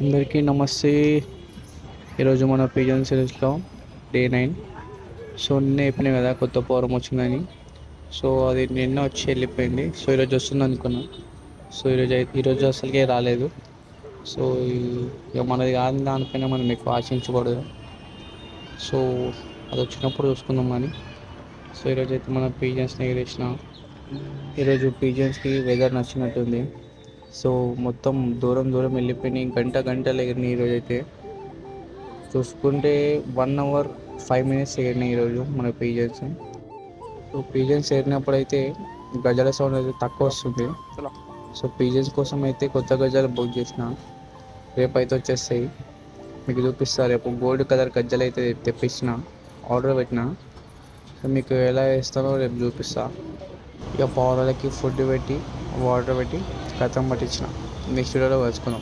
అందరికీ నమస్తే. ఈరోజు మన పిజన్ సిరీస్లో డే 9. సో నిన్న చెప్పినా కదా కొత్త పౌరం వచ్చిందని. సో అది నిన్న వచ్చి వెళ్ళిపోయింది. సో ఈరోజు వస్తుంది అనుకున్నా. సో ఈరోజు అసలుకే రాలేదు. సో ఇక మనది కాని దానిపైన మనం ఎక్కువ ఆశించకూడదు. సో అది వచ్చినప్పుడు చూసుకుందాం అని. సో ఈరోజు అయితే మన పీజన్స్ని ఎగిరేసిన. ఈరోజు పీజన్స్కి వెదర్ నచ్చినట్టుంది. సో మొత్తం దూరం దూరం వెళ్ళిపోయినాయి. గంటలు ఎగిరినాయి ఈరోజు అయితే. చూసుకుంటే 1 అవర్ 5 మినిట్స్ ఎగిరినాయి ఈరోజు మన పీజన్స్. సో పీజన్స్ ఎగిరినప్పుడు అయితే గజాల సౌండ్ అయితే తక్కువ వస్తుంది. సో పీజన్స్ కోసం అయితే కొత్త గజాలు బుక్ చేసిన. రేపు అయితే వచ్చేస్తాయి, మీకు చూపిస్తారు. రేపు గోల్డ్ కలర్ గజ్జలు అయితే తెప్పించిన, ఆర్డర్ పెట్టిన. సో మీకు ఎలా వేస్తానో రేపు చూపిస్తా. ఇక పౌరాలకి ఫుడ్ పెట్టి వాటర్ పెట్టి కథం పట్టించిన. నెక్స్ట్ వీడియోలో కలుసుకుందాం.